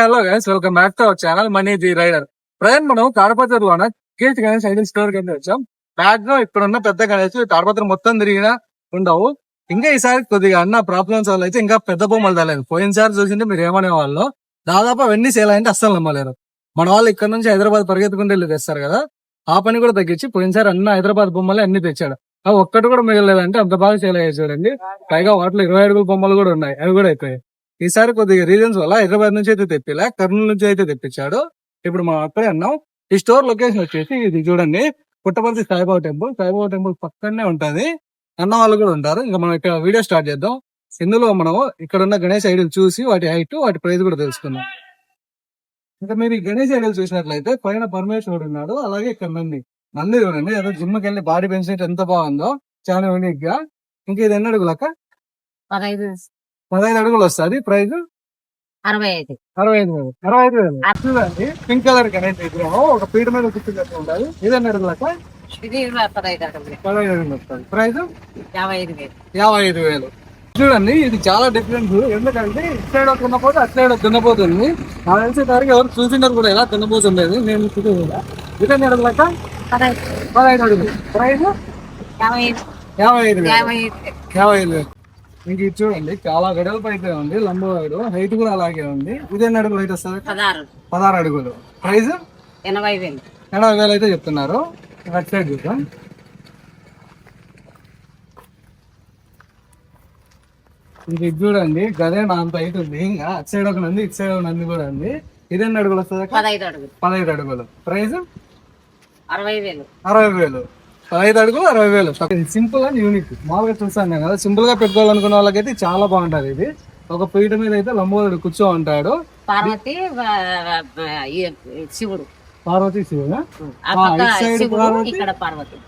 Hello guys, welcome back to our channel money the rider. Present మనం తాడపత్రిలోన KG Ganesh idol store కింద వచ్చాం. Back గా ఇక్కడ ఉన్న పెద్ద గణేష్ తాడపత్రి మొత్తం తిరిగినా ఉండవు. ఇంకా ఈసారి కొద్దిగా అన్న ప్రాబ్లమ్స్ వల్ల అయితే ఇంకా పెద్ద బొమ్మలు తేలేదు. పోయినసారి చూసింటే మీరు ఏమనే వాళ్ళు దాదాపు అవన్నీ సేల్ అంటే అస్సలు నమ్మలేరు. మన వాళ్ళు ఇక్కడ నుంచి హైదరాబాద్ పరిగెత్తుకుంటే వెళ్ళి తెస్తారు కదా, ఆ పని కూడా తగ్గించి పోయినసారి అన్న హైదరాబాద్ బొమ్మలే అన్ని తెచ్చాడు. అవి ఒక్కటి కూడా మిగలేదంటే అంత బాగా సేల్ అయ్యాయి చూడండి. పైగా వాటిలో 20 అడుగుల బొమ్మలు కూడా ఉన్నాయి, అవి కూడా అయిపోయాయి. ఈసారి కొద్దిగా రీజన్స్ వల్ల హైదరాబాద్ నుంచి అయితే తెప్పిలే, కర్నూలు నుంచి అయితే తెప్పించాడు. ఇప్పుడు మనం అక్కడే అన్నాం. ఈ స్టోర్ లొకేషన్ వచ్చేసి ఇది చూడండి, పుట్టపర్తి సాయిబాబా టెంపుల్. సాయిబాబా టెంపుల్ పక్కనే ఉంటది. అన్న వాళ్ళు కూడా ఉంటారు. ఇంకా మనం ఇక్కడ వీడియో స్టార్ట్ చేద్దాం. ఇందులో మనం ఇక్కడ ఉన్న గణేష్ ఐడల్ చూసి వాటి హైట్, వాటి ప్రైస్ కూడా తెలుసుకుందాం. ఇంకా మీరు ఈ గణేష్ ఐడల్ చూసినట్లయితే పైన పరమేశ్వరుడు ఉన్నాడు, అలాగే ఇక్కడ నంది చూడండి. ఏదో జిమ్ కి వెళ్ళి బాడీ పెంచినట్టు ఎంత బాగుందో, చాలా యూనిక్ గా. ఇంకా ఇది ఎన్ని అడుగులక? 15 అడుగులు వస్తుంది. ప్రైజ్ 65,000. చూడండి, పింక్ కలర్ గణేష్ విగ్రహం ఒక పీట మీద కూర్చున్నట్టు ఉండాలి. ఇది ఎన్ని అడుగులక? 15 అడుగులు. వస్తుంది. ప్రైజ్ 55,000. చూడండి, ఇది చాలా డిఫరెన్స్. ఎందుకంటే ఇటు సైడ్ ఒక దున్నపోతే అటు సైడ్ ఒక దున్నపోతుంది. నాకు తెలిసే తారీఖు ఎవరు చూసింటారు కూడా ఇలా దున్నపోతుండేది. నేను చూడలేదు. ఇది ఎన్ని అడుగులక? 15 అడుగులు. ప్రైజ్ 55,000. ఇంక ఇది చూడండి, చాలా వెడల్పు అయితే ఉంది. లంబోడు హైట్ కూడా అలాగే ఉంది. ఇది ఎన్ని అడుగులు హైట్ వస్తుంది? 16 అడుగులు. ప్రైజ్ 80,000 అయితే చెప్తున్నారు. అటు సైడ్ చూద్దాం. ఇంక ఇది చూడండి, గదే నా అంత హైట్ ఉంది. ఇంకా అటు సైడ్ ఒక నంది, ఇటు సైడ్ ఒక నంది కూడా ఉంది. ఇది ఎన్ని అడుగులు వస్తుంది? 15 అడుగులు. ప్రైజ్ 60,000. 60,000. 15 అడుగులు 60,000. Simple and unique. మామూలుగా చూస్తాను కదా, సింపుల్ గా పెట్టుకోవాలనుకున్న వాళ్ళకైతే చాలా బాగుంటది. ఇది ఒక పీట మీద అయితే లంబోదరుడు కూర్చో ఉంటాడు. పార్వతి శివుడు. పార్వతి శివుడు.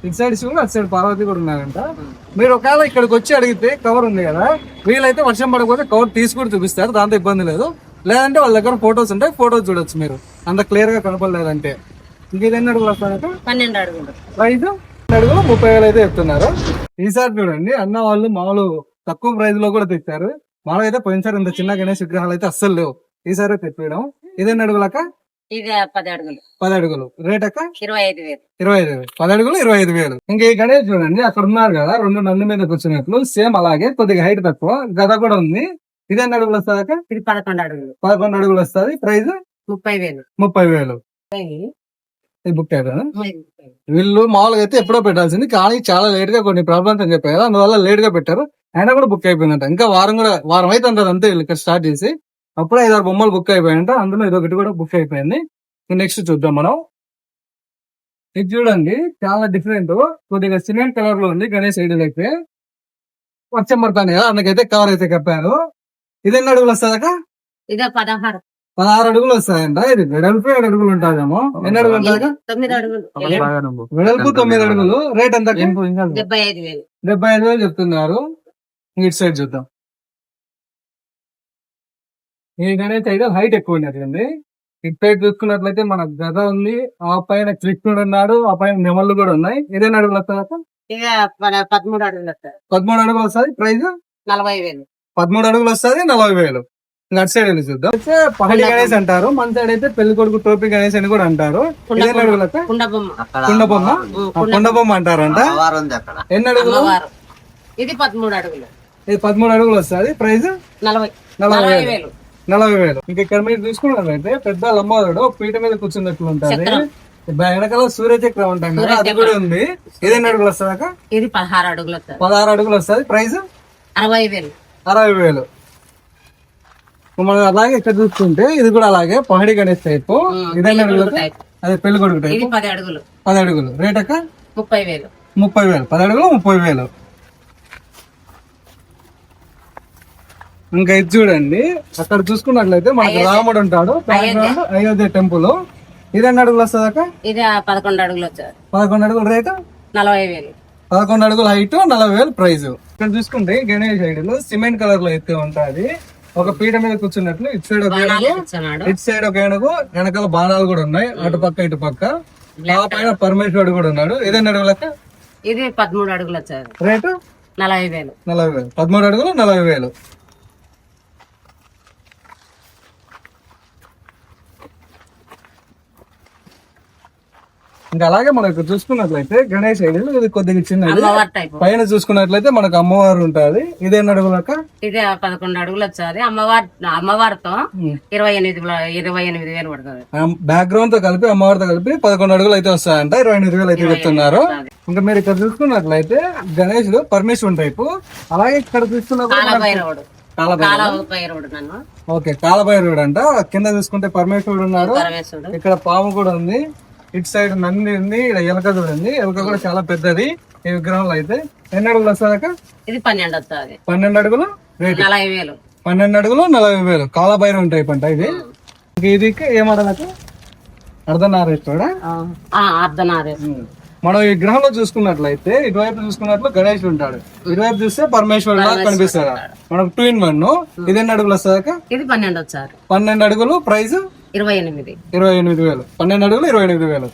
ఇటు సైడ్ శివుడు, అటు సైడ్ పార్వతి కూడా ఉన్నారంట. మీరు ఒకవేళ ఇక్కడికి వచ్చి అడిగితే కవర్ ఉంది కదా, వీలైతే వర్షం పడకపోతే కవర్ తీసుకుని చూపిస్తారు, దాంతో ఇబ్బంది లేదు. లేదంటే వాళ్ళ దగ్గర ఫొటోస్ ఉంటాయి, ఫొటోస్ చూడొచ్చు మీరు, అంత క్లియర్ గా కనపడలేదంటే. ఇంక ఇది ఎన్ని అడుగులు వస్తాయంటే? 12 అడుగులు. ప్రైజ్ 12 అడుగులు 30,000 అయితే చెప్తున్నారు. ఈసారి చూడండి, అన్న వాళ్ళు మామూలు తక్కువ ప్రైజ్ లో కూడా తెచ్చారు. మామూలు అయితే పోయినసారి ఇంత చిన్న గణేష్ విగ్రహాలు అయితే అస్సలు లేవు, ఈసారి తెప్పియడం. ఇది ఎన్ని అడుగులక? ఇది 10 అడుగులు. 10 అడుగులు. రేట్ అక్క? 25,000. 25,000. 10 అడుగులు 25,000. ఇంకా ఈ గణేష్ చూడండి, అక్కడ ఉన్నారు కదా, 2 నంది మీద కూర్చున్నట్లు సేమ్ అలాగే, కొద్దిగా హైట్ తక్కువ, గద కూడా ఉంది. ఇది ఎన్ని అడుగులు వస్తుంది అక్క? ఇది 11 అడుగులు. 11 అడుగులు వస్తుంది. ప్రైజ్ 30,000. 30,000. బుక్ అయ్యారు. వీళ్ళు మామూలుగా అయితే ఎప్పుడో పెట్టాల్సింది, కానీ చాలా లేట్ గా కొన్ని ప్రాబ్లమ్స్ అని చెప్పారు కదా, అందువల్ల లేట్ గా పెట్టారు. అయినా కూడా బుక్ అయిపోయిందంట. ఇంకా వారం అయితే అంటారు అంతే. వీళ్ళు ఇక్కడ స్టార్ట్ చేసి అప్పుడే 5-6 బొమ్మలు బుక్ అయిపోయాయంట. అందులో ఇదొకటి కూడా బుక్ అయిపోయింది. నెక్స్ట్ చూద్దాం మనం. ఇది చూడండి, చాలా డిఫరెంట్, కొద్దిగా సిమెంట్ కలర్ లో ఉంది గణేష్ ఐడల్ అయితే. వర్షం పడతాను కదా, అందుకైతే కవర్ అయితే కప్పారు. ఇది ఎన్ని అడుగులు వస్తుందక? ఇది 16 అడుగులు వస్తాయంట. ఇది వెడల్పు 7 అడుగులు ఉంటాదేమో. ఎన్ని అడుగులు ఉంటాయి? 9 అడుగులు. వెడల్పు 9 అడుగులు. రేట్ ఎంత? 75,000. 75,000 చెప్తున్నారు. ఇటు సైడ్ చూద్దాం. ఈ గణేష్ ఐడల్ హైట్ ఎక్కువ ఉన్నట్టుంది. ఇటు సైడ్ చూసుకున్నట్లయితే మన గద ఉంది, ఆ పైన కృష్ణుడు ఉన్నాడు, ఆ పైన నెమళ్ళు కూడా ఉన్నాయి. ఇదే అడుగులు వస్తాయి? ఇక 13 అడుగులు వస్తాయి. 13 అడుగులు వస్తుంది. ప్రైజ్ 40,000. 13 అడుగులు వస్తుంది, 40,000. అటు సైడ్ వెళ్ళి చూద్దాం. పహడి గణేష్ అంటారు, మన సైడ్ అయితే పెళ్లి కొడుకు టోపీ గణేష్ అని కూడా అంటారు. కుండ బొమ్మ అంటారంట. ఎన్ని అడుగులు? ఇది 13 అడుగులు. ఇది 13 అడుగులు వస్తుంది. ప్రైజ్ 40,000. ఇంకా ఇక్కడ మీరు చూసుకున్నట్లయితే పెద్ద లంబోదరుడు పీట మీద కూర్చున్నట్లు ఉంటుంది. వెనకాల సూర్యచక్రం ఉంటాం కదా, అది కూడా ఉంది. ఇది ఎన్ని అడుగులు వస్తుంది? ఇది 16 అడుగులు వస్తుంది. 16 అడుగులు వస్తుంది. ప్రైజ్ 60,000. 60,000. మనం అలాగే ఇక్కడ చూసుకుంటే ఇది కూడా అలాగే పహడి గణేష్ టైప్. ఇదైనా అదే పెళ్లి కొడుకు టైప్. 10 అడుగులు. 10 అడుగులు. రేట్ అక్క? 30,000. 30,000. 10 అడుగులు 30,000. ఇంకా ఇది చూడండి, అక్కడ చూసుకున్నట్లయితే మనకి రాముడు ఉంటాడు, అయోధ్య టెంపుల్. ఇది ఎన్ని అడుగులు వస్తుంది అక్క? ఇది 11 అడుగులు వచ్చారు. 11 అడుగులు. రేటు 40,000. 11 అడుగులు హైట్, 40,000 ప్రైజ్. ఇక్కడ చూసుకుంటే గణేష్ ఐడల్ సిమెంట్ కలర్ లో ఎత్తే ఉంటుంది. ఒక పీట మీద కూర్చున్నట్లు. ఇటు సైడ్ ఒక ఏనుగు, ఇటు సైడ్ ఒక ఏనుగు, వెనకాల బాణాలు కూడా ఉన్నాయి, అటు పక్క ఇటు పక్క. ఆ పైన పరమేశ్వరుడు కూడా ఉన్నాడు. ఇదేన్ని అడుగులక్క? ఇది 13 అడుగులు వచ్చారు. రేటు 40,000. 40,000. 13 అడుగులు 40,000. ఇంకా అలాగే మనం ఇక్కడ చూసుకున్నట్లయితే గణేష్ ఐడల్ ఇది కొద్దిగా చిన్నది. అమ్మవారి టైపు. పైన చూసుకున్నట్లయితే మనకు అమ్మవారు ఉంటది. ఇదే ఎన్ని అడుగులక? ఇది 11 అడుగులు వచ్చాది. అమ్మవారితో 28,000 పడుతుంది. బ్యాక్గ్రౌండ్ తో కలిపి అమ్మవారితో కలిపి 11 అడుగులు అయితే వస్తాయంట. 28,000 అయితే చెప్తున్నారు. ఇంకా మీరు ఇక్కడ చూసుకున్నట్లయితే గణేష్ పరమేశ్వరుని టైపు. అలాగే ఇక్కడ చూసుకున్నప్పుడు కాలభైరవుడు నన్ను ఓకే కాలభైరవుడు అంట. కింద చూసుకుంటే పరమేశ్వరుడు ఉన్నాడు. పరమేశ్వరుడు. ఇక్కడ పాము కూడా ఉంది. ఇటు సైడ్ నంది ఉంది. ఇక్కడ ఎలక చూడండి. ఎలక కూడా చాలా పెద్దది ఈ విగ్రహంలో అయితే. ఎన్ని అడుగులు వస్తాక? ఇది 12 వస్తుంది. 12 అడుగులు రేటు 40,000. 12 అడుగులు 40,000 కాలభైరవుని టైప్ అంట ఇది. ఇది ఏమడనక అర్ధనారేశ్వరుడా? అర్ధనారేశ్వరుడు. మనం ఈ విగ్రహంలో చూసుకున్నట్లయితే ఇటువైపు చూసుకున్నట్లు గణేష్ ఉంటాడు, ఇటువైపు చూస్తే పరమేశ్వరుడు లాగా కనిపిస్తాడు. మనకు 2 in 1. ఇది ఎన్ని అడుగులు వస్తాక? ఇది 12 వచ్చారు. 12 అడుగులు ప్రైస్ 28,000. 28,000. 12 అడుగులు 28,000.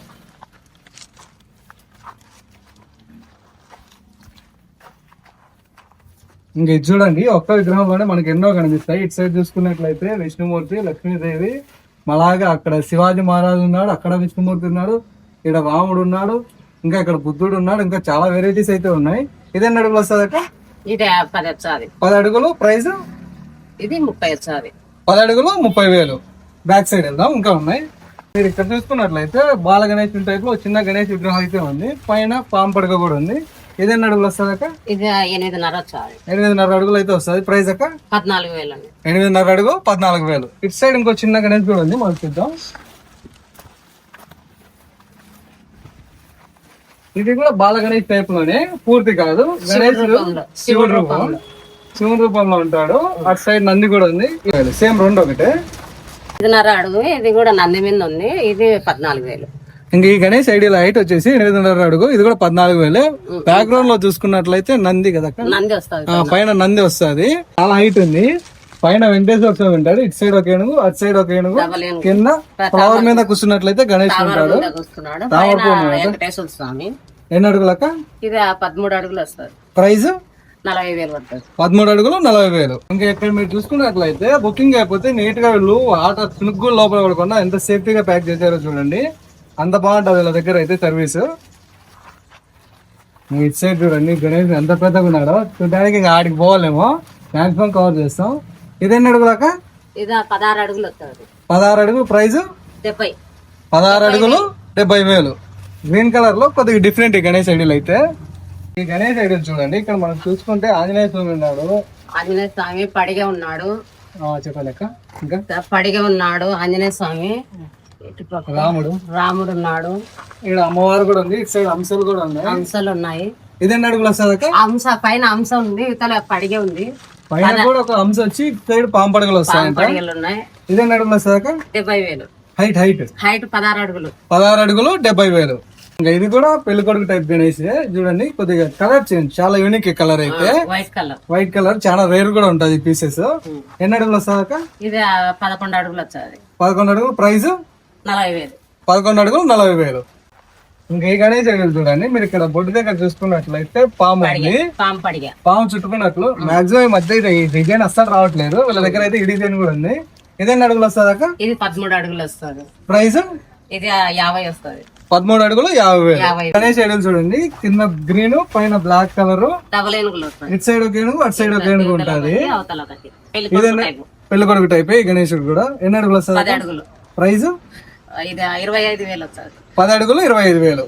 ఇంక ఇది చూడండి, ఒక్క విగ్రహంలోనే మనకి ఎన్నో కనిపిస్తాయి. ఇటు సైడ్ చూసుకున్నట్లయితే విష్ణుమూర్తి, లక్ష్మీదేవి, అలాగే అక్కడ శివాజీ మహారాజు ఉన్నాడు, అక్కడ విష్ణుమూర్తి ఉన్నాడు, ఇక్కడ రాముడు ఉన్నాడు, ఇంకా ఇక్కడ బుద్ధుడు ఉన్నాడు, ఇంకా చాలా వెరైటీస్ అయితే ఉన్నాయి. ఇది ఎన్ని అడుగులు వస్తుందట? ఇది 10 వచ్చాది. 10 అడుగులు ప్రైస్ ఇది 30 వచ్చాది. 10 అడుగులు 30,000. బ్యాక్ సైడ్ వెళ్దాం, ఇంకా ఉన్నాయి. మీరు ఇక్కడ చూసుకున్నట్లయితే బాల గణేష్ టైప్ లో చిన్న గణేష్ విగ్రహం అయితే ఉంది. పైన పాము పడక కూడా ఉంది. ఇది ఎన్ని అడుగులు వస్తుందక? ఇది 8.5 వచ్చాది. 8.5 అడుగులు అయితే వస్తుంది. ప్రైస్ అక్క 14,000 అండి. 8.5 అడుగు 14,000. ఇటు సైడ్ ఇంకో చిన్న గణేష్ కూడా ఉంది, మనం చూద్దాం. ఇది కూడా బాల గణేష్ టైప్ లోనే, పూర్తి కాదు. గణేష్ శివుడు రూపంలో ఉంటాడు. అటు సైడ్ నంది కూడా ఉంది. సేమ్ 2 ఒకటే. 5.5 అడుగు. ఇది కూడా నంది మీద ఉంది. ఇది 14,000. ఇంకా ఈ గణేష్ ఐడియల్ హైట్ వచ్చేసి 8.5 అడుగు. ఇది కూడా 14,000. బ్యాక్గ్రౌండ్ లో చూసుకున్నట్లయితే నంది కదా, నంది వస్తుంది. పైన నంది వస్తుంది. చాలా హైట్ ఉంది. పైన వెంకటేశ్వర స్వామి ఉంటాడు. ఇటు సైడ్ ఒక ఏనుగు, అటు సైడ్ ఒక ఏనుగు, కింద ఫ్లవర్ మీద కూర్చున్నట్లయితే గణేష్ ఉంటాడు. వెంకటేశ్వర స్వామి. ఎన్ని అడుగులక? ఇది 13 అడుగులు వస్తుంది. ప్రైస్ 40,000 పడుతుంది. 13 అడుగులు 40,000. ఇంకా ఇక్కడ మీరు చూసుకున్నట్లయితే బుకింగ్ అయిపోతే నీట్ గా వీళ్ళు ఆట తునుగ్గు లోపల పడకుండా ఎంత సేఫ్టీగా ప్యాక్ చేశారో చూడండి. అంత బాగుంటది వీళ్ళ దగ్గర అయితే సర్వీస్. ఇటు సైడ్ చూడండి గణేష్ ఎంత పెద్దగా ఉన్నాడో చూడడానికి. ఇంకా ఆడికి పోవాలేమో, మ్యాక్సిమం కవర్ చేస్తాం. ఇది ఎన్ని అడుగులక? ఇది 16 అడుగులు వస్తుంది. 16 అడుగులు ప్రైస్ 70. 16 అడుగులు 70,000. గ్రీన్ కలర్ లో కొద్దిగా డిఫరెంట్ ఈ గణేష్ ఐడియల్ అయితే. ఈ గణేష్ ఐడియల్ చూడండి, ఇక్కడ మనం చూసుకుంటే ఆంజనేయ స్వామి ఉన్నాడు. ఆంజనేయ స్వామి పడిగే ఉన్నాడు. చెప్పలేక ఇంకా పడిగే ఉన్నాడు ఆంజనేయ స్వామి. రాముడు ఉన్నాడు. ఇక్కడ అమ్మవారు కూడా ఉంది. ఇటు సైడ్ అంశాలు కూడా ఉన్నాయి. అంశాలు ఉన్నాయి. ఇది ఎన్ని అడుగులు వస్తుంది? అంశ పైన అంశ ఉంది, ఇతల పడిగే ఉంది. పైన కూడా ఒక అంశ వచ్చి ఇటు సైడ్ పాము పడగలు వస్తాయి. పడిగలు ఉన్నాయి. ఇది ఎన్ని అడుగులు వస్తుంది? 70,000. హైట్ 16 అడుగులు. 16 అడుగులు 70,000. ఇంకా ఇది కూడా పెళ్లి కొడుకు టైప్ గణేష్. చూడండి కొద్దిగా కలర్ చేంజ్, చాలా యూనిక్ కలర్ అయితే. వైట్ కలర్ చాలా రేర్ కూడా ఉంటది పీసెస్. ఎన్ని అడుగులు వస్తాక? ఇది 11 అడుగులు వచ్చాది. 11 అడుగులు ప్రైస్ 40,000. 11 అడుగులు 40,000. ఇంకా ఈ గణేష్ ఐడియల్ చూడండి, మీరు ఇక్కడ బొడ్డు దగ్గర చూసుకున్నట్లయితే పాము ఉంది. పాము చుట్టుకున్నట్లు మాక్సిమం ఈ మధ్య ఈ డిజైన్ అస్సలు రావట్లేదు. వీళ్ళ దగ్గర అయితే ఈ డిజైన్ కూడా ఉంది. ఇది ఎన్ని అడుగులు వస్తాక? ఇది 13 అడుగులు వస్తుంది. ప్రైస్ ఇది 50 వస్తుంది. 13 అడుగులు 50,000. గణేష్ ఐడియల్ చూడండి, కింద గ్రీన్ పైన బ్లాక్ కలర్. డబల్ ఏనుగులు వస్తాయి. ఇటు సైడ్ ఒక ఏనుగు, అటు సైడ్ ఒక ఏనుగు ఉంటది. ఇదేనా పెళ్లి కొడుకు టైప్ ఈ గణేశుడు కూడా. ఎన్ని అడుగులు వస్తుంది? 10 అడుగులు. ప్రైస్ ఇది 25,000 వస్తుంది. 10 అడుగులు 25,000.